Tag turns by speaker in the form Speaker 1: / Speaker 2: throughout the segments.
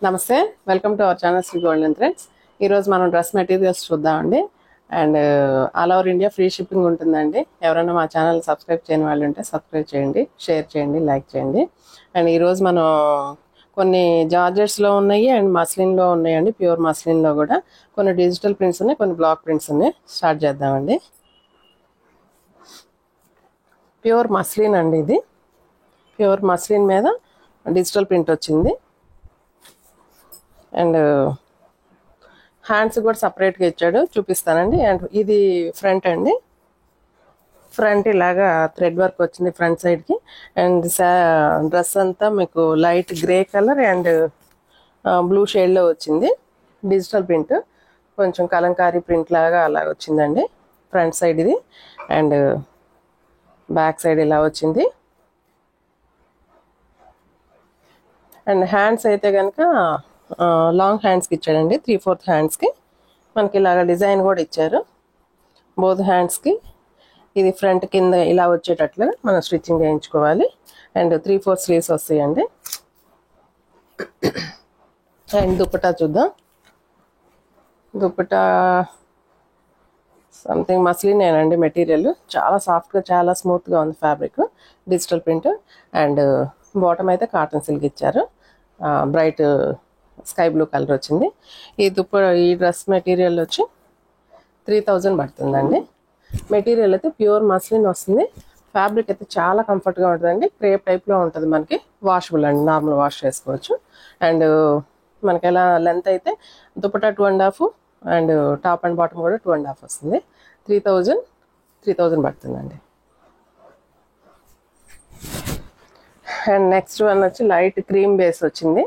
Speaker 1: నమస్తే, welcome to our channel Sri Golden Threads. ఈరోజు మనం డ్రెస్ మెటీరియల్స్ చూద్దామండి. And all over India free shipping ఉంటుందండి. ఎవరైనా మా ఛానల్ సబ్స్క్రైబ్ చేయని వాళ్ళు ఉంటే సబ్స్క్రైబ్ చేయండి, షేర్ చేయండి, లైక్ చేయండి. అండ్ ఈరోజు మనం కొన్ని జార్జెట్స్లో ఉన్నాయి అండ్ మస్లిన్లో ఉన్నాయండి. ప్యూర్ మస్లిన్లో కూడా కొన్ని డిజిటల్ ప్రింట్స్ ఉన్నాయి, కొన్ని బ్లాక్ ప్రింట్స్ ఉన్నాయి. స్టార్ట్ చేద్దామండి. ప్యూర్ మస్లిన్ అండి, ఇది ప్యూర్ మస్లిన్ మీద డిజిటల్ ప్రింట్ వచ్చింది. అండ్ హ్యాండ్స్ కూడా సపరేట్గా ఇచ్చాడు, చూపిస్తానండి. అండ్ ఇది ఫ్రంట్ అండి, ఫ్రంట్ ఇలాగా థ్రెడ్ వర్క్ వచ్చింది ఫ్రంట్ సైడ్కి. అండ్ డ్రెస్ అంతా మీకు light grey colour and blue షేడ్లో వచ్చింది. డిజిటల్ ప్రింట్, కొంచెం కలంకారీ ప్రింట్ లాగా అలా వచ్చిందండి ఫ్రంట్ సైడ్ ఇది. అండ్ బ్యాక్ సైడ్ ఇలా వచ్చింది. అండ్ హ్యాండ్స్ అయితే కనుక లాంగ్ హ్యాండ్స్కి ఇచ్చాడండి, 3/4 హ్యాండ్స్కి. మనకి ఇలాగ డిజైన్ కూడా ఇచ్చారు బోత్ హ్యాండ్స్కి. ఇది ఫ్రంట్ కింద ఇలా వచ్చేటట్లు మనం స్టిచ్చింగ్ చేయించుకోవాలి. అండ్ 3/4 స్లీవ్స్ వస్తాయండి. అండ్ దుపట్టా చూద్దాం. దుపట్టా సంథింగ్ మస్లినేనండి మెటీరియల్, చాలా సాఫ్ట్గా చాలా స్మూత్గా ఉంది fabric, digital print. And bottom అయితే కాటన్ సిల్క్ ఇచ్చారు, బ్రైట్ స్కై బ్లూ కలర్ వచ్చింది. ఈ డ్రెస్ మెటీరియల్ వచ్చి 3000 పడుతుందండి. మెటీరియల్ అయితే ప్యూర్ మస్లిన్ వస్తుంది. ఫ్యాబ్రిక్ అయితే చాలా కంఫర్ట్గా ఉంటుందండి. క్రేప్ టైప్లో ఉంటుంది, మనకి వాషబుల్ అండి, నార్మల్ వాష్ చేసుకోవచ్చు. అండ్ మనకి ఎలా లెంత్ అయితే dupatta 2.5 and top and bottom కూడా 2.5 వస్తుంది. 3000 పడుతుందండి. అండ్ నెక్స్ట్ వన్ వచ్చి లైట్ క్రీమ్ బేస్ వచ్చింది.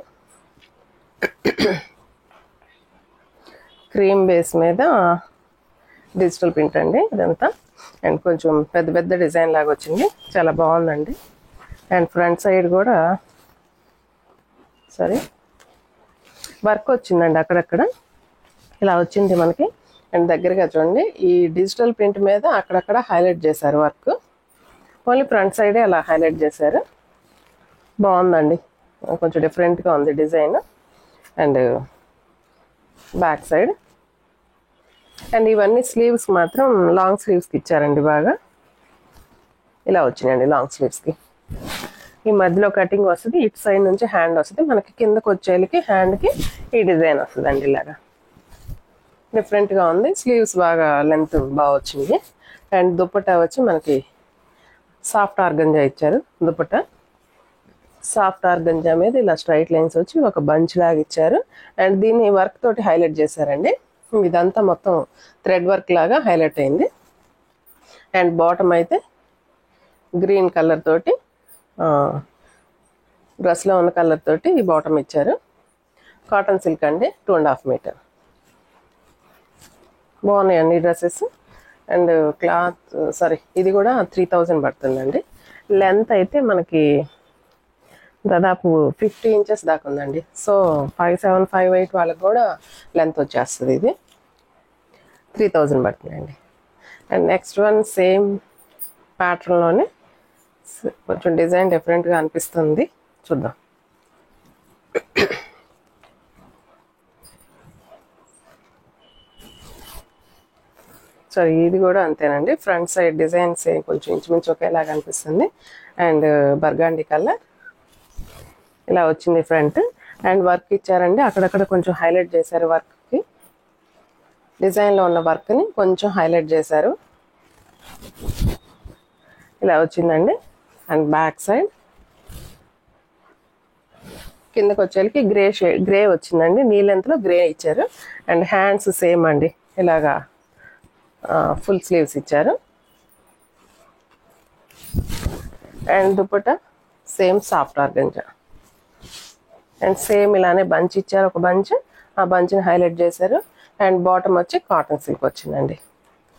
Speaker 1: క్రీమ్ బేస్ మీద డిజిటల్ ప్రింట్ అండి ఇదంతా. అండ్ కొంచెం పెద్ద పెద్ద డిజైన్ లాగా వచ్చింది, చాలా బాగుందండి. అండ్ ఫ్రంట్ సైడ్ కూడా వర్క్ వచ్చిందండి, అక్కడక్కడ ఇలా వచ్చింది మనకి. అండ్ దగ్గరగా చూడండి, ఈ డిజిటల్ ప్రింట్ మీద అక్కడక్కడ హైలైట్ చేశారు వర్క్. ఓన్లీ ఫ్రంట్ సైడే అలా హైలైట్ చేశారు, బాగుందండి, కొంచెం డిఫరెంట్గా ఉంది design. And back side. And ఇవన్నీ స్లీవ్స్ మాత్రం లాంగ్ స్లీవ్స్కి ఇచ్చారండి, బాగా ఇలా వచ్చినాయండి లాంగ్ స్లీవ్స్కి. ఈ మధ్యలో కటింగ్ వస్తుంది, ఇటు సైడ్ నుంచి హ్యాండ్ వస్తుంది, మనకి కిందకు వచ్చేళ్ళకి హ్యాండ్కి ఈ డిజైన్ వస్తుంది అండి, ఇలాగా డిఫరెంట్గా ఉంది. స్లీవ్స్ బాగా లెంత్ బాగా వచ్చింది. అండ్ దుపట్టా వచ్చి మనకి సాఫ్ట్ ఆర్గంజా ఇచ్చారు. దుపట్టా సాఫ్ట్ ఆర్గంజా మీద ఇలా స్ట్రైట్ లైన్స్ వచ్చి ఒక బంచ్ లాగా ఇచ్చారు. అండ్ దీన్ని వర్క్ తోటి హైలైట్ చేశారండి. ఇదంతా మొత్తం థ్రెడ్ వర్క్ లాగా హైలైట్ అయింది. అండ్ బాటమ్ అయితే గ్రీన్ కలర్ తోటి, డ్రెస్లో ఉన్న కలర్ తోటి ఈ బాటమ్ ఇచ్చారు. కాటన్ సిల్క్ అండి, 2.5 మీటర్. బాగున్నాయండి డ్రెస్సెస్. అండ్ ఇది కూడా 3000 పడుతుందండి. లెంత్ అయితే మనకి దాదాపు 50 ఇంచెస్ దాకా ఉందండి. సో 5'7", 5'8" వాళ్ళకి కూడా లెంత్ వచ్చేస్తుంది. ఇది 3000 పడుతుందండి. అండ్ నెక్స్ట్ వన్ సేమ్ ప్యాటర్న్లోనే కొంచెం డిజైన్ డిఫరెంట్గా అనిపిస్తుంది, చూద్దాం. ఇది కూడా అంతేనండి, ఫ్రంట్ సైడ్ డిజైన్స్ కొంచెం ఇంచుమించు ఒకేలాగా అనిపిస్తుంది. అండ్ బర్గాండీ కలర్ ఇలా వచ్చింది ఫ్రంట్. అండ్ వర్క్ ఇచ్చారండి, అక్కడక్కడ కొంచెం హైలైట్ చేశారు వర్క్కి, డిజైన్లో ఉన్న వర్క్ని కొంచెం హైలైట్ చేశారు, ఇలా వచ్చిందండి. అండ్ బ్యాక్ సైడ్ కిందకు వచ్చేళ్ళకి గ్రే వచ్చిందండి, నీ లెంత్లో గ్రే ఇచ్చారు. అండ్ హ్యాండ్స్ సేమ్ అండి, ఇలాగా ఫుల్ స్లీవ్స్ ఇచ్చారు. And dupatta same soft organza. And same ఇలానే బంచ్ ఇచ్చారు, ఒక బంచ్, ఆ బంచ్ని హైలైట్ చేశారు. అండ్ బాటమ్ వచ్చి కాటన్ సిల్క్ వచ్చిందండి.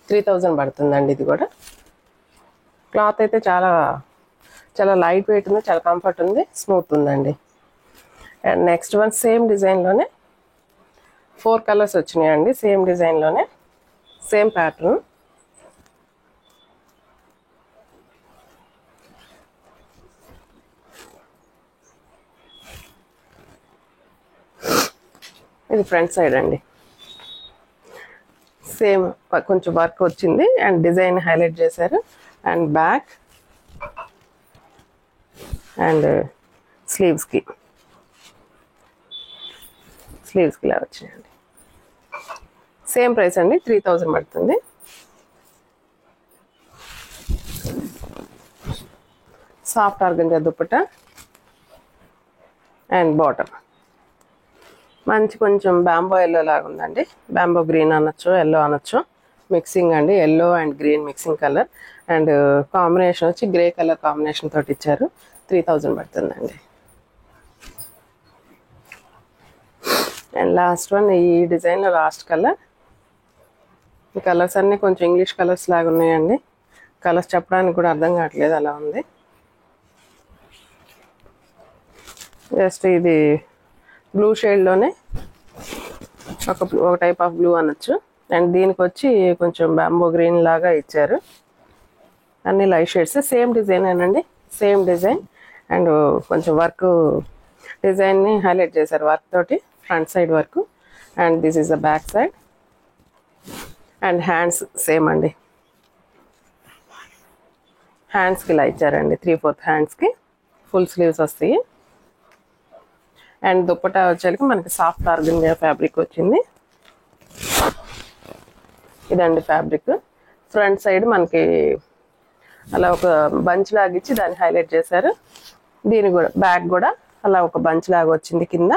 Speaker 1: 3000 పడుతుందండి. ఇది కూడా క్లాత్ అయితే చాలా చాలా లైట్ వెయిట్ ఉంది, చాలా కంఫర్ట్ ఉంది, స్మూత్ ఉందండి. అండ్ నెక్స్ట్ వన్ సేమ్ డిజైన్లోనే 4 కలర్స్ వచ్చినాయండి, సేమ్ డిజైన్లోనే సేమ్ ప్యాటర్న్. ఇది ఫ్రంట్ సైడ్ అండి. సేమ్ కొంచెం వర్క్ వచ్చింది అండ్ డిజైన్ హైలైట్ చేశారు. అండ్ బ్యాక్ అండ్ స్లీవ్స్కి ఇలా వచ్చినాయండి. సేమ్ ప్రైస్ అండి, 3000 పడుతుంది. Soft organza dupatta and bottom మంచి కొంచెం బ్యాంబో ఎల్లో లాగా ఉందండి. బ్యాంబో గ్రీన్ అనొచ్చు, ఎల్లో అనొచ్చు, మిక్సింగ్ అండి. Yellow and green mixing colour and combination వచ్చి గ్రే కలర్ కాంబినేషన్ తోటి ఇచ్చారు. 3000 పడుతుందండి. అండ్ లాస్ట్ వన్ ఈ డిజైన్లో లాస్ట్ కలర్. ఈ కలర్స్ అన్నీ కొంచెం ఇంగ్లీష్ కలర్స్ లాగా ఉన్నాయండి. కలర్స్ చెప్పడానికి కూడా అర్థం కావట్లేదు, అలా ఉంది. జస్ట్ ఇది బ్లూ షేడ్లోనే ఒక టైప్ ఆఫ్ బ్లూ అనొచ్చు. అండ్ దీనికి వచ్చి కొంచెం బ్యాంబో గ్రీన్ లాగా ఇచ్చారు. అన్ని లైట్ షేడ్స్, సేమ్ డిజైన్ ఏనండి, సేమ్ డిజైన్. అండ్ కొంచెం వర్క్ డిజైన్ని హైలైట్ చేశారు వర్క్ తోటి, front side work. And this is the back side. And hands same అండి, హ్యాండ్స్కి ఇలా ఇచ్చారండి. 3/4 హ్యాండ్స్కి ఫుల్ స్లీవ్స్ వస్తాయి. అండ్ దుప్పటా వచ్చేసరికి మనకి సాఫ్ట్ ఆర్గంజా ఫ్యాబ్రిక్ వచ్చింది. ఇదండి ఫ్యాబ్రిక్. ఫ్రంట్ సైడ్ మనకి అలా ఒక బంచ్ లాగా ఇచ్చి దాన్ని హైలైట్ చేశారు. దీని కూడా బ్యాక్ కూడా అలా ఒక బంచ్ లాగా వచ్చింది కింద.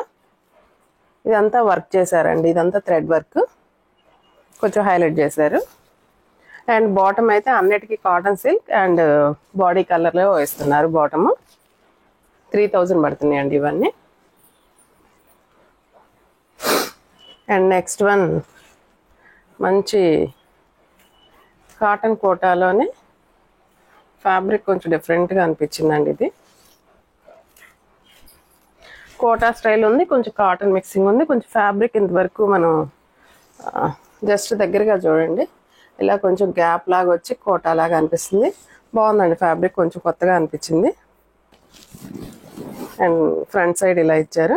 Speaker 1: ఇదంతా వర్క్ చేశారండి, ఇదంతా థ్రెడ్ వర్క్ కొంచెం హైలైట్ చేశారు. అండ్ బాటమ్ అయితే అన్నిటికీ కాటన్ సిల్క్ అండ్ బాడీ కలర్లో వేస్తున్నారు. బాటము 3000 పడుతున్నాయండి ఇవన్నీ. అండ్ నెక్స్ట్ వన్ మంచి కాటన్ కోటాలోనే ఫ్యాబ్రిక్ కొంచెం డిఫరెంట్గా అనిపించిందండి. ఇది కోటా స్టైల్ ఉంది, కొంచెం కాటన్ మిక్సింగ్ ఉంది. కొంచెం ఫ్యాబ్రిక్ ఇంతవరకు మనం జస్ట్ దగ్గరగా చూడండి, ఇలా కొంచెం గ్యాప్ లాగా వచ్చి కోటా లాగా అనిపిస్తుంది. బాగుందండి ఫ్యాబ్రిక్, కొంచెం కొత్తగా అనిపించింది. అండ్ ఫ్రంట్ సైడ్ ఇలా ఇచ్చారు.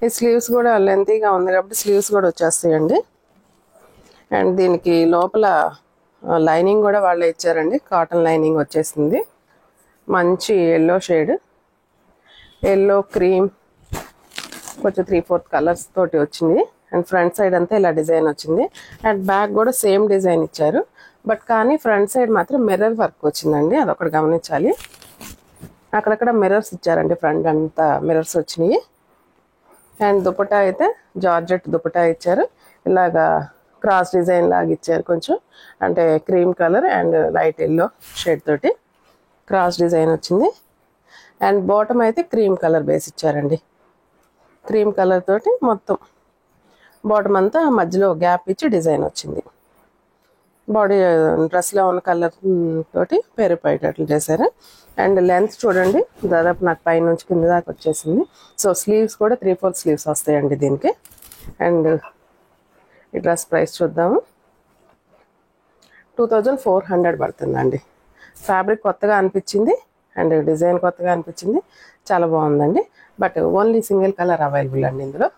Speaker 1: ఈ స్లీవ్స్ కూడా లెంతీగా ఉంది కాబట్టి స్లీవ్స్ కూడా వచ్చేస్తాయండి. అండ్ దీనికి లోపల లైనింగ్ కూడా వాళ్ళే ఇచ్చారండి, కాటన్ లైనింగ్ వచ్చేసింది. మంచి ఎల్లో షేడ్, ఎల్లో క్రీమ్ కొంచెం 3/4 కలర్స్ తోటి వచ్చింది. అండ్ ఫ్రంట్ సైడ్ అంతా ఇలా డిజైన్ వచ్చింది. అండ్ బ్యాక్ కూడా సేమ్ డిజైన్ ఇచ్చారు. బట్ కానీ ఫ్రంట్ సైడ్ మాత్రం మిర్రర్ వర్క్ వచ్చిందండి, అదొకటి గమనించాలి. అక్కడక్కడ మిర్రర్స్ ఇచ్చారండి, ఫ్రంట్ అంతా మిర్రర్స్ వచ్చినాయి. అండ్ దుపట్టా అయితే జార్జెట్ దుపట్టా ఇచ్చారు. ఇలాగా క్రాస్ డిజైన్ లాగా ఇచ్చారు కొంచెం, అంటే cream colour and light yellow shade తోటి క్రాస్ డిజైన్ వచ్చింది. అండ్ బాటమ్ అయితే క్రీమ్ కలర్ బేస్ ఇచ్చారండి. క్రీమ్ కలర్ తోటి మొత్తం బాటమ్ అంతా మధ్యలో గ్యాప్ ఇచ్చి డిజైన్ వచ్చింది. బాడీ డ్రెస్లో ఉన్న కలర్ తోటి పేరుపోయేటట్లు చేశారు. అండ్ లెంత్ చూడండి, దాదాపు నాకు పై నుంచి కింద దాకా వచ్చేసింది. సో స్లీవ్స్ కూడా 3/4 స్లీవ్స్ వస్తాయండి దీనికి. అండ్ ఈ డ్రెస్ ప్రైస్ చూద్దాము, 2400 పడుతుందండి. ఫ్యాబ్రిక్ కొత్తగా అనిపించింది అండ్ డిజైన్ కొత్తగా అనిపించింది, చాలా బాగుందండి. But only single colour available అండి ఇందులో.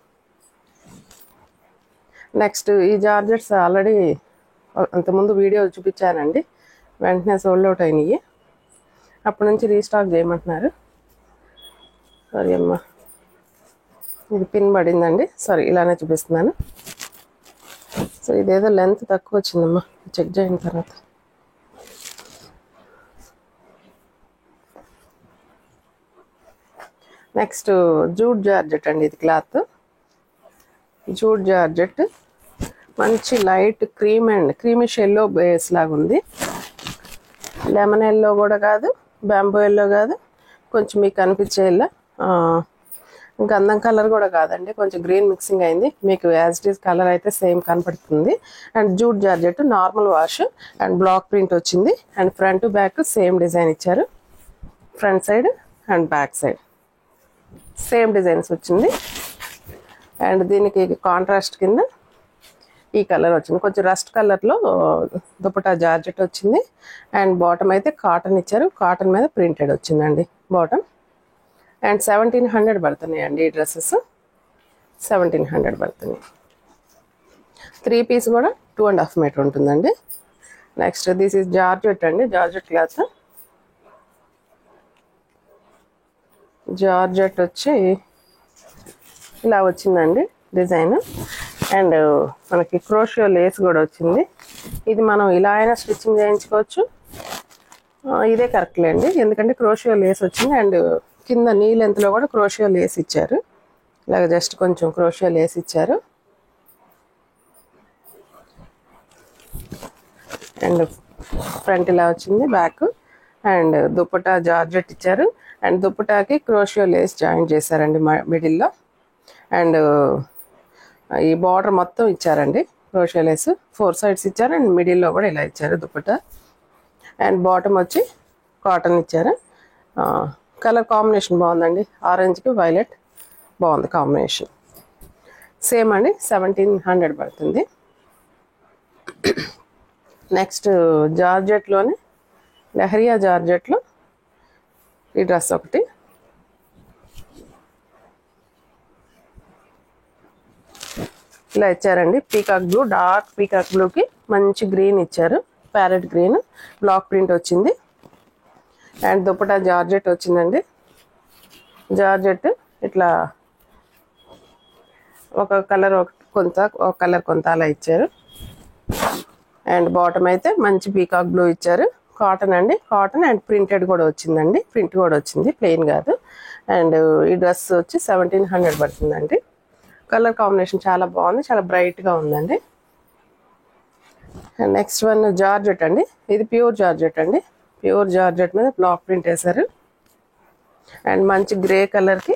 Speaker 1: నెక్స్ట్ ఈ జార్జెట్స్ ఆల్రెడీ అంతకుముందు వీడియో చూపించానండి, వెంటనే సోల్డ్ అవుట్ అయినాయి. అప్పటి నుంచి రీస్టాక్ చేయమంటున్నారు. సారీ అమ్మా, ఇది పిన్ పడిందండి, సారీ ఇలానే చూపిస్తున్నాను. సో ఇదేదో లెంత్ తక్కువ వచ్చిందమ్మా, చెక్ చేయిన తర్వాత. నెక్స్ట్ జూట్ జార్జెట్ అండి, ఇది క్లాత్ జూట్ జార్జెట్. మంచి light cream and creamish yellow base లాగా ఉంది. లెమన్ ఎల్లో కూడా కాదు, బ్యాంబో ఎల్లో కాదు, కొంచెం మీకు కనిపించే ఎల్లో, గంధం కలర్ కూడా కాదండి, కొంచెం గ్రీన్ మిక్సింగ్ అయింది. మీకు యాజ్ ఇట్ ఈస్ కలర్ అయితే సేమ్ కనపడుతుంది. And jute georgette normal wash and black print వచ్చింది. And front back same design ఇచ్చారు, front side and back side same designs వచ్చింది. అండ్ దీనికి కాంట్రాస్ట్ కింద ఈ కలర్ వచ్చింది, కొంచెం రస్ట్ కలర్లో దుపట్టా జార్జెట్ వచ్చింది. అండ్ బాటమ్ అయితే కాటన్ ఇచ్చారు, కాటన్ మీద ప్రింటెడ్ వచ్చిందండి బాటమ్. అండ్ 1700 పడుతున్నాయండి ఈ డ్రెస్సెస్. 1700 పడుతుంది. 3 పీస్ కూడా 2.5 మీటర్ ఉంటుందండి. నెక్స్ట్ దిస్ ఈజ్ జార్జెట్ అండి, జార్జెట్ క్లాత్. జార్జెట్ వచ్చి ఇలా వచ్చిందండి డిజైన్. అండ్ మనకి క్రోషియో లేస్ కూడా వచ్చింది. ఇది మనం ఇలా అయినా స్టిచ్చింగ్ చేయించుకోవచ్చు, ఇదే కరెక్ట్లే అండి, ఎందుకంటే క్రోషియో లేస్ వచ్చింది. అండ్ కింద నీ లెంత్లో కూడా క్రోషియో లేస్ ఇచ్చారు. ఇలాగ జస్ట్ కొంచెం క్రోషియో లేస్ ఇచ్చారు. అండ్ ఫ్రంట్ ఇలా వచ్చింది, బ్యాక్. అండ్ దుప్పటా జార్జెట్ ఇచ్చారు. అండ్ దుప్పటాకి క్రోషియో లేస్ జాయిన్ చేశారండి మిడిల్లో. అండ్ ఈ బార్డర్ మొత్తం ఇచ్చారండి క్రోషియో లేస్. 4 సైడ్స్ ఇచ్చారు. అండ్ మిడిల్లో కూడా ఇలా ఇచ్చారు దుప్పటా. అండ్ బాటమ్ వచ్చి కాటన్ ఇచ్చారు. కలర్ కాంబినేషన్ బాగుందండి, ఆరెంజ్కి వైలెట్ బాగుంది కాంబినేషన్. సేమ్ అండి 1700 పడుతుంది. నెక్స్ట్ జార్జెట్లోనే లెహరియా జార్జెట్లో ఈ డ్రెస్ ఒకటి. ఇలా ఇచ్చారండి పీకాక్ బ్లూ, డార్క్ పీకాక్ బ్లూకి మంచి గ్రీన్ ఇచ్చారు, ప్యారెట్ గ్రీన్. బ్లాక్ ప్రింట్ వచ్చింది. అండ్ దుప్పటా జార్జెట్ వచ్చిందండి. జార్జెట్ ఇట్లా ఒక కలర్ కొంత అలా ఇచ్చారు. అండ్ బాటమ్ అయితే మంచి పీకాక్ బ్లూ ఇచ్చారు. కాటన్ అండి, కాటన్. అండ్ ప్రింటెడ్ కూడా వచ్చిందండి, ప్రింట్ కూడా వచ్చింది, ప్లెయిన్ కాదు. అండ్ ఈ డ్రెస్ వచ్చి 1700 పడుతుందండి. కలర్ కాంబినేషన్ చాలా బాగుంది, చాలా బ్రైట్గా ఉందండి. అండ్ నెక్స్ట్ వన్ జార్జెట్ అండి, ఇది ప్యూర్ జార్జెట్ అండి. ప్యూర్ జార్జెట్ మీద బ్లాక్ ప్రింట్ వేశారు. అండ్ మంచి గ్రే కలర్కి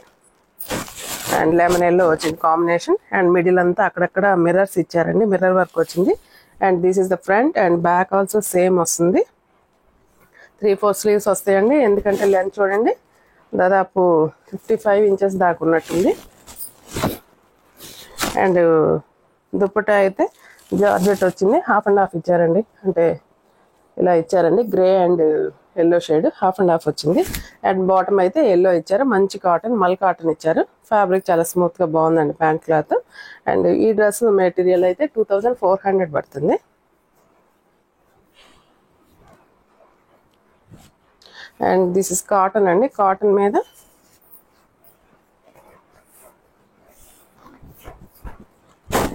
Speaker 1: అండ్ లెమన్ ఎల్లో వచ్చింది కాంబినేషన్. అండ్ మిడిల్ అంతా అక్కడక్కడ మిర్రర్స్ ఇచ్చారండి, మిర్రర్ వర్క్ వచ్చింది. And this is the front. And back also same వస్తుంది. 3-4 స్లీవ్స్ వస్తాయండి, ఎందుకంటే లెంత్ చూడండి దాదాపు 55 ఇంచెస్ దాకా ఉన్నట్టుంది. అండ్ దుప్పటా అయితే జార్జెట్ వచ్చింది, 1/2 ఇచ్చారండి, అంటే ఇలా ఇచ్చారండి, గ్రే అండ్ ఎల్లో షేడ్ 1/2 వచ్చింది. అండ్ బాటమ్ అయితే ఎల్లో ఇచ్చారు, మంచి కాటన్, మల్ కాటన్ ఇచ్చారు. ఫ్యాబ్రిక్ చాలా స్మూత్గా బాగుందండి, ప్యాంట్ క్లాత్. అండ్ ఈ డ్రెస్ మెటీరియల్ అయితే 2400 పడుతుంది. అండ్ దిస్ ఇస్ కాటన్ అండి, కాటన్ మీద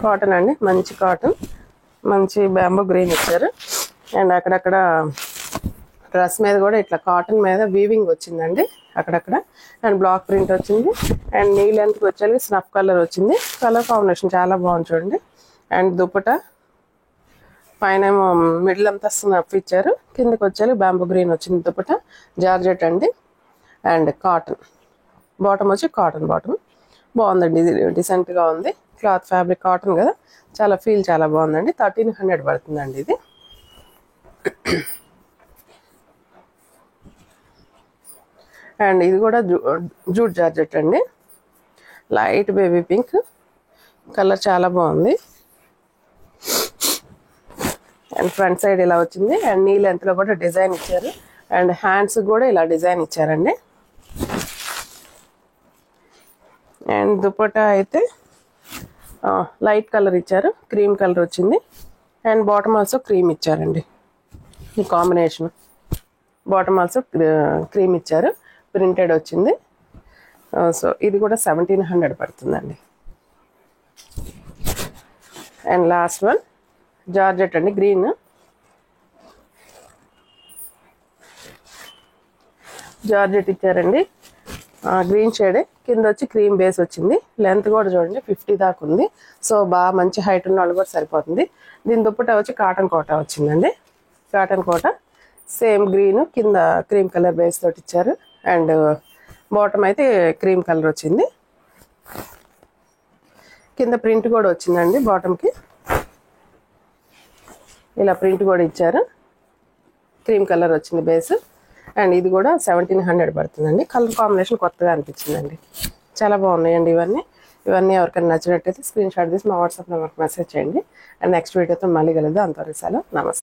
Speaker 1: కాటన్ అండి, మంచి కాటన్, మంచి బ్యాంబో గ్రీన్ ఇచ్చారు. అండ్ అక్కడక్కడ డ్రెస్ మీద కూడా ఇట్లా కాటన్ మీద వీవింగ్ వచ్చిందండి అక్కడక్కడ. అండ్ బ్లాక్ ప్రింట్ వచ్చింది. అండ్ నీ లెంత్కి వచ్చేది స్నఫ్ కలర్ వచ్చింది. కలర్ కాంబినేషన్ చాలా బాగుంది చూడండి. అండ్ దుప్పటా పైన ఏమో మిడిల్ అంతా స్నఫ్ ఇచ్చారు, కిందకి వచ్చేది బ్యాంబో గ్రీన్ వచ్చింది దుప్పటా. జార్జెట్ అండి. అండ్ కాటన్ బాటమ్ వచ్చి కాటన్ బాటమ్, బాగుందండి, ఇది డీసెంట్గా ఉంది. క్లాత్ ఫ్యాబ్రిక్ కాటన్ కదా, చాలా ఫీల్ చాలా బాగుందండి. 1300 పడుతుందండి ఇది. అండ్ ఇది కూడా జూట్ జార్జెట్ అండి, లైట్ బేబీ పింక్ కలర్, చాలా బాగుంది. అండ్ ఫ్రంట్ సైడ్ ఇలా వచ్చింది. అండ్ నీ లెంత్లో కూడా డిజైన్ ఇచ్చారు. అండ్ హ్యాండ్స్ కూడా ఇలా డిజైన్ ఇచ్చారండి. అండ్ దుపట్టా అయితే లైట్ కలర్ ఇచ్చారు, క్రీమ్ కలర్ వచ్చింది. అండ్ బాటమ్ ఆల్సో క్రీమ్ ఇచ్చారండి, ఈ కాంబినేషన్. బాటమ్ ఆల్సో క్రీమ్ ఇచ్చారు, ప్రింటెడ్ వచ్చింది. సో ఇది కూడా 1700 పడుతుందండి. అండ్ లాస్ట్ వన్ జార్జెట్ అండి, గ్రీన్. జార్జెట్ ఇచ్చారండి, గ్రీన్ షేడ్, కింద వచ్చి క్రీమ్ బేస్ వచ్చింది. లెంత్ కూడా చూడండి 50 దాకా ఉంది. సో బాగా మంచి హైట్ ఉన్న వాళ్ళు కూడా సరిపోతుంది. దీని దుప్పటా వచ్చి కాటన్ కోట వచ్చిందండి, కాటన్ కోట. సేమ్ గ్రీన్, కింద క్రీమ్ కలర్ బేస్ తోటి ఇచ్చారు. అండ్ బాటమ్ అయితే క్రీమ్ కలర్ వచ్చింది. కింద ప్రింట్ కూడా వచ్చిందండి బాటమ్కి, ఇలా ప్రింట్ కూడా ఇచ్చారు, క్రీమ్ కలర్ వచ్చింది బేస్. అండ్ ఇది కూడా 1700 పడుతుందండి. కలర్ కాంబినేషన్ కొత్తగా అనిపించిందండి, చాలా బాగున్నాయండి ఇవన్నీ. ఎవరికైనా నచ్చినట్టయితే స్క్రీన్ షాట్ తీసి మా వాట్సాప్ నెంబర్కి మెసేజ్ చేయండి. అండ్ నెక్స్ట్ వీడియోతో మళ్ళీ కలుద్దాం. అంతవరకు సెలవు, నమస్తే.